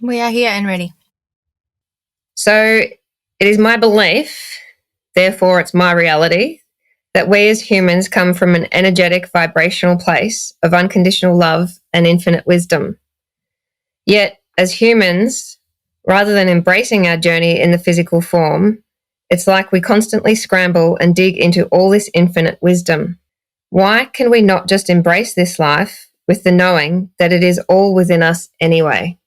We are here and ready. So it is my belief, therefore it's my reality, that we as humans come from an energetic, vibrational place of unconditional love and infinite wisdom. Yet, as humans, rather than embracing our journey in the physical form, it's like we constantly scramble and dig into all this infinite wisdom. Why can we not just embrace this life with the knowing that it is all within us anyway?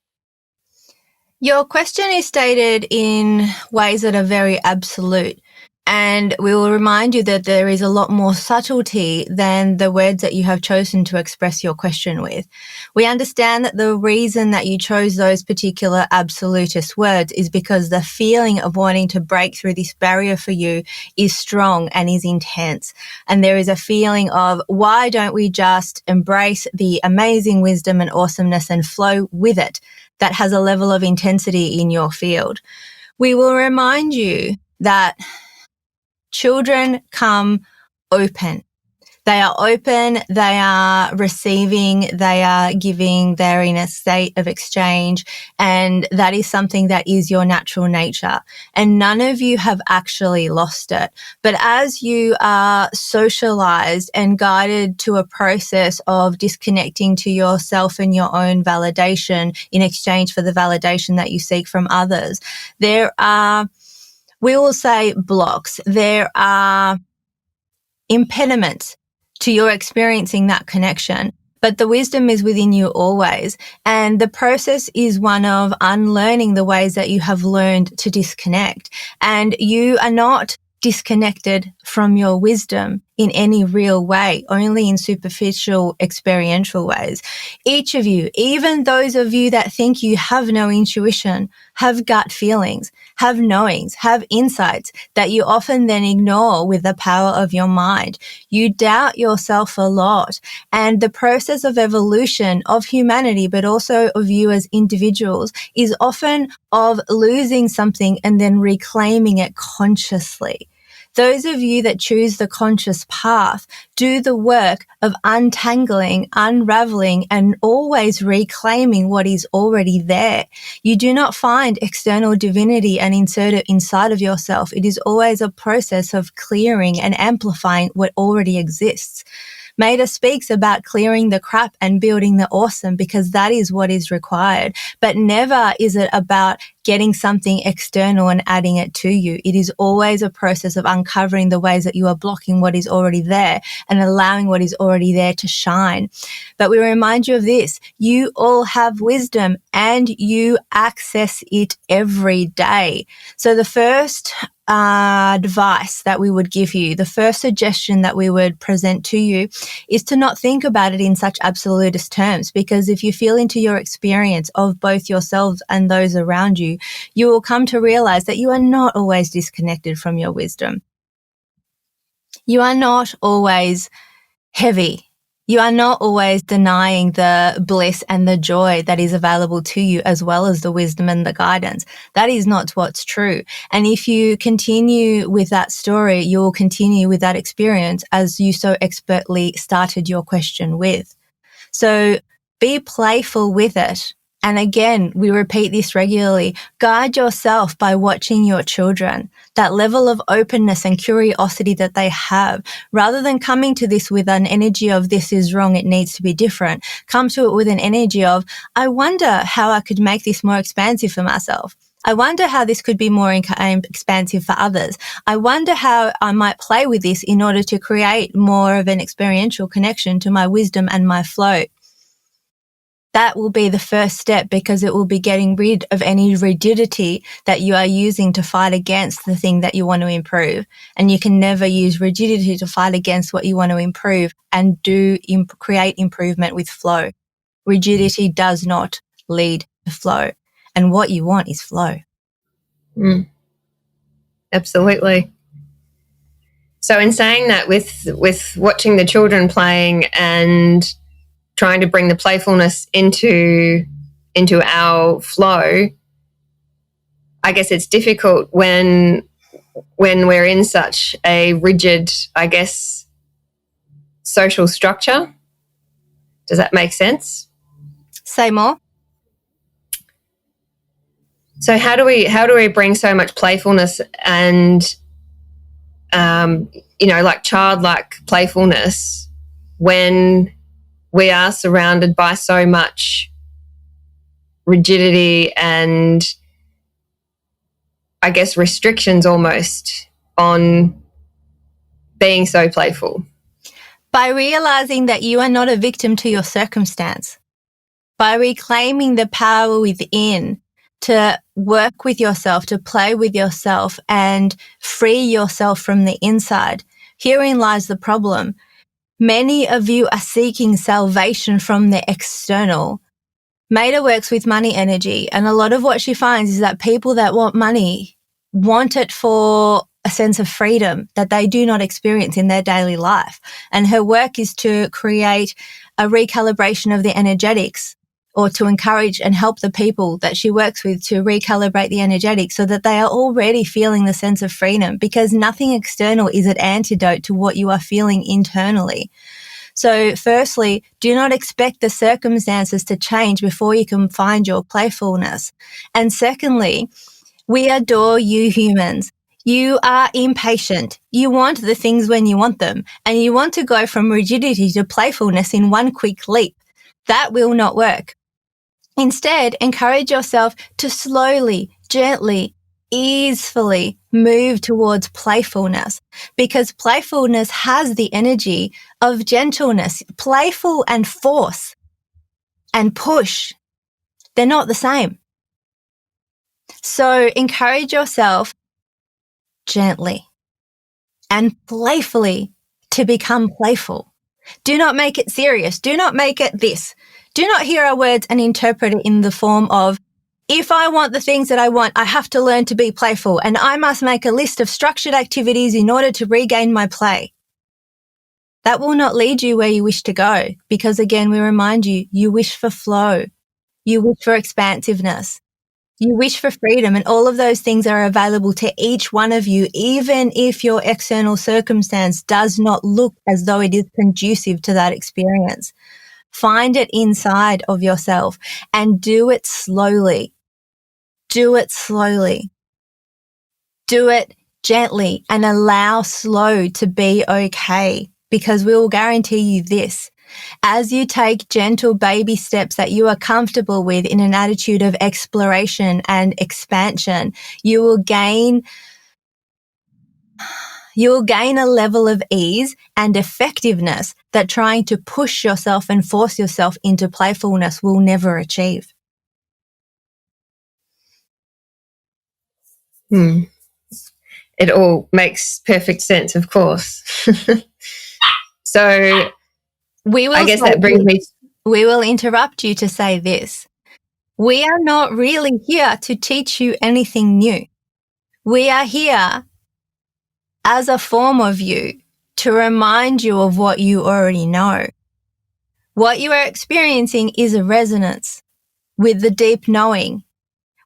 Your question is stated in ways that are very absolute, and we will remind you that there is a lot more subtlety than the words that you have chosen to express your question with. We understand that the reason that you chose those particular absolutist words is because the feeling of wanting to break through this barrier for you is strong and is intense. And there is a feeling of, why don't we just embrace the amazing wisdom and awesomeness and flow with it? That has a level of intensity in your field. We will remind you that children come open. They are open, they are receiving, they are giving, they're in a state of exchange, and that is something that is your natural nature. And none of you have actually lost it. But as you are socialized and guided to a process of disconnecting to yourself and your own validation in exchange for the validation that you seek from others, there are, we will say, blocks. There are impediments to your experiencing that connection. But the wisdom is within you always. And the process is one of unlearning the ways that you have learned to disconnect. And you are not disconnected from your wisdom in any real way, only in superficial experiential ways. Each of you, even those of you that think you have no intuition, have gut feelings, have knowings, have insights that you often then ignore with the power of your mind. You doubt yourself a lot. And the process of evolution of humanity, but also of you as individuals, is often of losing something and then reclaiming it consciously. Those of you that choose the conscious path do the work of untangling, unraveling, and always reclaiming what is already there. You do not find external divinity and insert it inside of yourself. It is always a process of clearing and amplifying what already exists. Maida speaks about clearing the crap and building the awesome, because that is what is required. But never is it about getting something external and adding it to you. It is always a process of uncovering the ways that you are blocking what is already there and allowing what is already there to shine. But we remind you of this: you all have wisdom and you access it every day. So the first advice that we would give you, the first suggestion that we would present to you, is to not think about it in such absolutist terms, because if you feel into your experience of both yourselves and those around you, you will come to realize that you are not always disconnected from your wisdom. You are not always heavy. You are not always denying the bliss and the joy that is available to you, as well as the wisdom and the guidance. That is not what's true. And if you continue with that story, you will continue with that experience, as you so expertly started your question with. So be playful with it. And again, we repeat this regularly. Guide yourself by watching your children, that level of openness and curiosity that they have. Rather than coming to this with an energy of this is wrong, it needs to be different, come to it with an energy of, I wonder how I could make this more expansive for myself. I wonder how this could be more expansive for others. I wonder how I might play with this in order to create more of an experiential connection to my wisdom and my flow. That will be the first step, because it will be getting rid of any rigidity that you are using to fight against the thing that you want to improve. And you can never use rigidity to fight against what you want to improve and create improvement with flow. Rigidity does not lead to flow. And what you want is flow. Absolutely. So in saying that, with watching the children playing and trying to bring the playfulness into our flow, I guess it's difficult when we're in such a rigid, I guess, social structure. Does that make sense? Say more. So how do we bring so much playfulness and like childlike playfulness when we are surrounded by so much rigidity and, I guess, restrictions almost on being so playful? By realizing that you are not a victim to your circumstance, by reclaiming the power within to work with yourself, to play with yourself and free yourself from the inside. Herein lies the problem. Many of you are seeking salvation from the external. Maida works with money energy, and a lot of what she finds is that people that want money want it for a sense of freedom that they do not experience in their daily life. And her work is to create a recalibration of the energetics, or to encourage and help the people that she works with to recalibrate the energetics so that they are already feeling the sense of freedom, because nothing external is an antidote to what you are feeling internally. So firstly, do not expect the circumstances to change before you can find your playfulness. And secondly, we adore you humans. You are impatient. You want the things when you want them, and you want to go from rigidity to playfulness in one quick leap. That will not work. Instead, encourage yourself to slowly, gently, easefully move towards playfulness, because playfulness has the energy of gentleness. Playful and force and push, they're not the same. So encourage yourself gently and playfully to become playful. Do not make it serious. Do not make it this. Do not hear our words and interpret it in the form of, if I want the things that I want, I have to learn to be playful, and I must make a list of structured activities in order to regain my play. That will not lead you where you wish to go, because again, we remind you, you wish for flow. You wish for expansiveness. You wish for freedom, and all of those things are available to each one of you, even if your external circumstance does not look as though it is conducive to that experience. Find it inside of yourself and do it slowly. Do it slowly. Do it gently and allow slow to be okay, because we will guarantee you this. As you take gentle baby steps that you are comfortable with in an attitude of exploration and expansion, you will gain a level of ease and effectiveness that trying to push yourself and force yourself into playfulness will never achieve. It all makes perfect sense, of course. So I guess that brings me... We will interrupt you to say this. We are not really here to teach you anything new. We are here as a form of you to remind you of what you already know. What you are experiencing is a resonance with the deep knowing,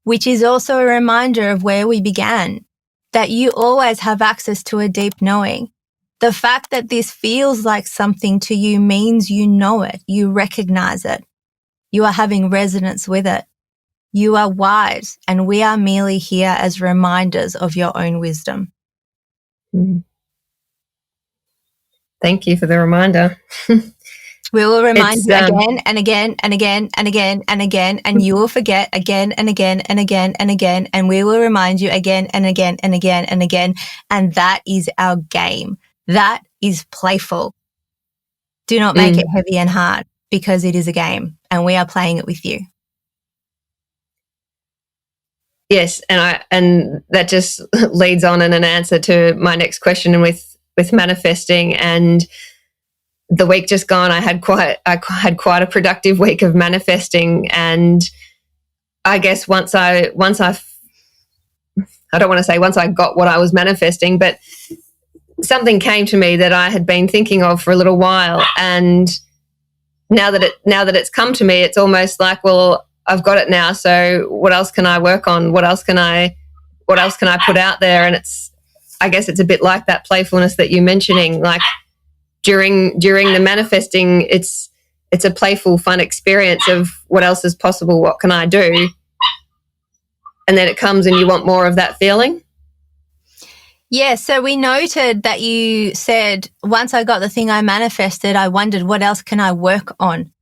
which is also a reminder of where we began, that you always have access to a deep knowing. The fact that this feels like something to you means you know it, you recognize it, you are having resonance with it. You are wise, and we are merely here as reminders of your own wisdom. Thank you for the reminder. We will remind you again and again and again and again and again, and you will forget again and again and again and again, and we will remind you again and again and again and again, and that is our game. That is playful. Do not make it heavy and hard, because it is a game, and we are playing it with you. Yes, and that just leads on in an answer to my next question with manifesting. And the week just gone, I had quite a productive week of manifesting, and I guess once I don't want to say once I got what I was manifesting, but something came to me that I had been thinking of for a little while, and now that it's come to me, it's almost like, well, I've got it now, so what else can I work on? What else can I put out there? And I guess it's a bit like that playfulness that you're mentioning. Like during the manifesting, it's a playful, fun experience of what else is possible. What can I do? and then it comes and you want more of that feeling? Yeah, so we noted that you said, once I got the thing I manifested, I wondered, what else can I work on?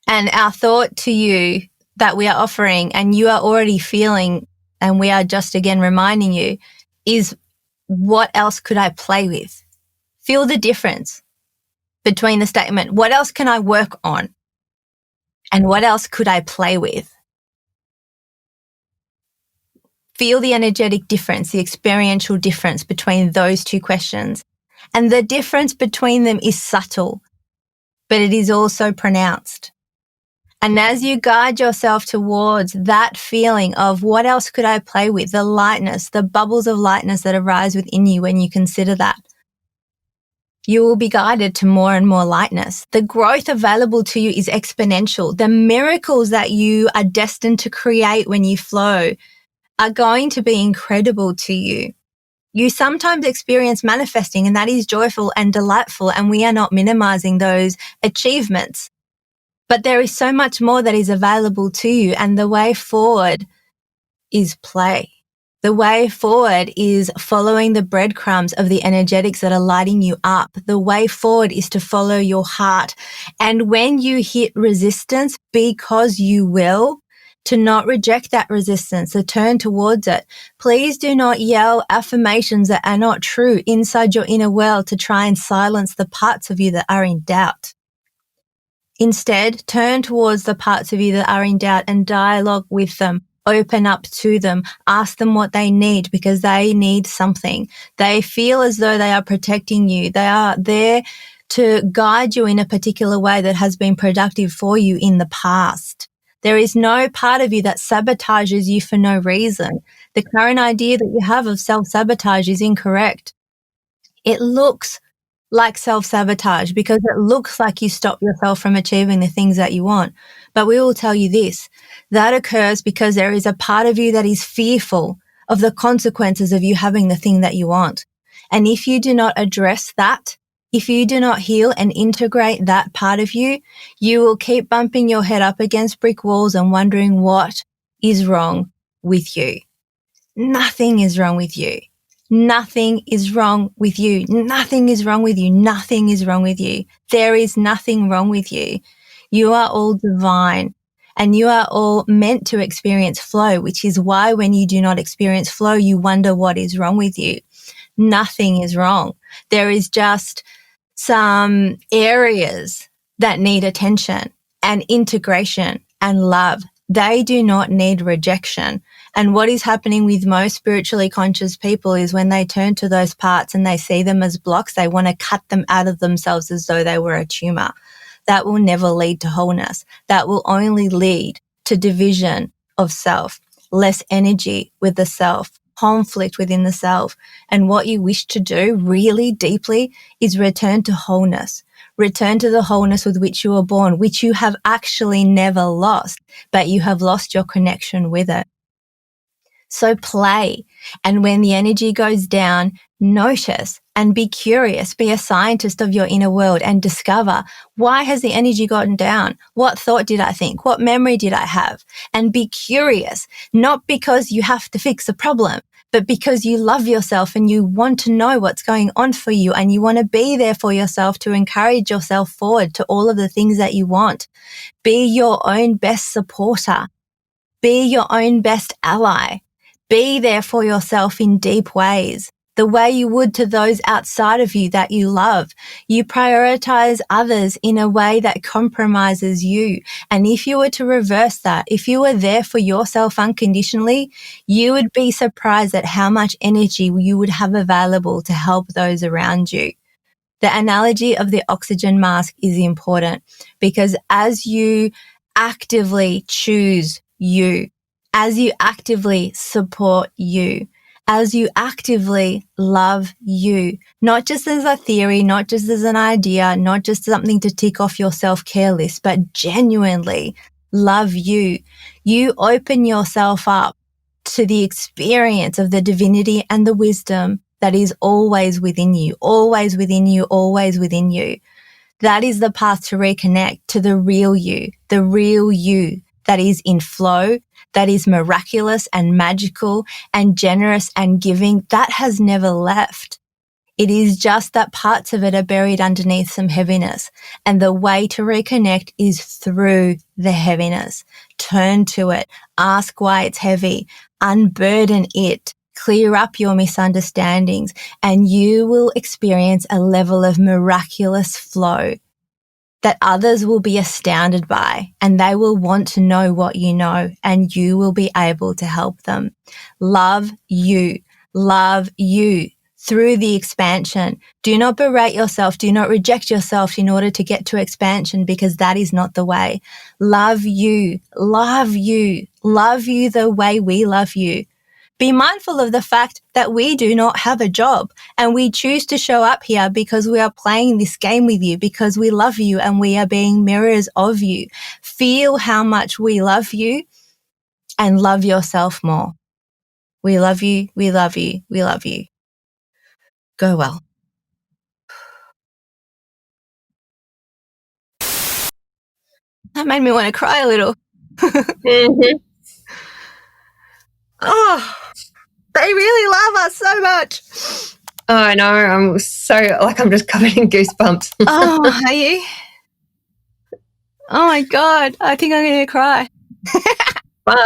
And our thought to you that we are offering, and you are already feeling, and we are just again reminding you, is what else could I play with? Feel the difference between the statement, what else can I work on? And what else could I play with? Feel the energetic difference, the experiential difference between those two questions. And the difference between them is subtle, but it is also pronounced. And as you guide yourself towards that feeling of what else could I play with, the lightness, the bubbles of lightness that arise within you when you consider that, you will be guided to more and more lightness. The growth available to you is exponential. The miracles that you are destined to create when you flow are going to be incredible to you. You sometimes experience manifesting, and that is joyful and delightful, and we are not minimizing those achievements. But there is so much more that is available to you, and the way forward is play. The way forward is following the breadcrumbs of the energetics that are lighting you up. The way forward is to follow your heart. And when you hit resistance, because you will, to not reject that resistance, to turn towards it. Please do not yell affirmations that are not true inside your inner world to try and silence the parts of you that are in doubt. Instead, turn towards the parts of you that are in doubt and dialogue with them. Open up to them. Ask them what they need, because they need something. They feel as though they are protecting you. They are there to guide you in a particular way that has been productive for you in the past. There is no part of you that sabotages you for no reason. The current idea that you have of self-sabotage is incorrect. It looks like self-sabotage because it looks like you stop yourself from achieving the things that you want. But we will tell you this, that occurs because there is a part of you that is fearful of the consequences of you having the thing that you want. And if you do not address that, if you do not heal and integrate that part of you, you will keep bumping your head up against brick walls and wondering what is wrong with you. Nothing is wrong with you. Nothing is wrong with you. Nothing is wrong with you. Nothing is wrong with you. There is nothing wrong with you. You are all divine, and you are all meant to experience flow, which is why when you do not experience flow, you wonder what is wrong with you. Nothing is wrong. There is just some areas that need attention and integration and love. They do not need rejection. And what is happening with most spiritually conscious people is when they turn to those parts and they see them as blocks, they want to cut them out of themselves as though they were a tumor. That will never lead to wholeness. That will only lead to division of self, less energy with the self, conflict within the self. And what you wish to do really deeply is return to wholeness. Return to the wholeness with which you were born, which you have actually never lost, but you have lost your connection with it. So play. And when the energy goes down, notice and be curious. Be a scientist of your inner world and discover, why has the energy gotten down? What thought did I think? What memory did I have? And be curious, not because you have to fix a problem, but because you love yourself and you want to know what's going on for you, and you want to be there for yourself to encourage yourself forward to all of the things that you want. Be your own best supporter. Be your own best ally. Be there for yourself in deep ways, the way you would to those outside of you that you love. You prioritize others in a way that compromises you. And if you were to reverse that, if you were there for yourself unconditionally, you would be surprised at how much energy you would have available to help those around you. The analogy of the oxygen mask is important, because as you actively choose you, as you actively support you, as you actively love you, not just as a theory, not just as an idea, not just something to tick off your self-care list, but genuinely love you, you open yourself up to the experience of the divinity and the wisdom that is always within you, always within you, always within you. That is the path to reconnect to the real you that is in flow, that is miraculous and magical and generous and giving, that has never left. It is just that parts of it are buried underneath some heaviness. And the way to reconnect is through the heaviness. Turn to it. Ask why it's heavy. Unburden it. Clear up your misunderstandings, and you will experience a level of miraculous flow that others will be astounded by, and they will want to know what you know, and you will be able to help them. Love you through the expansion. Do not berate yourself. Do not reject yourself in order to get to expansion, because that is not the way. Love you the way we love you. Be mindful of the fact that we do not have a job, and we choose to show up here because we are playing this game with you, because we love you and we are being mirrors of you. Feel how much we love you and love yourself more. We love you. We love you. We love you. Go well. That made me want to cry a little. Mm-hmm. Oh, they really love us so much. Oh, I know. I'm just covered in goosebumps. Oh, are you? Oh my God. I think I'm going to cry. But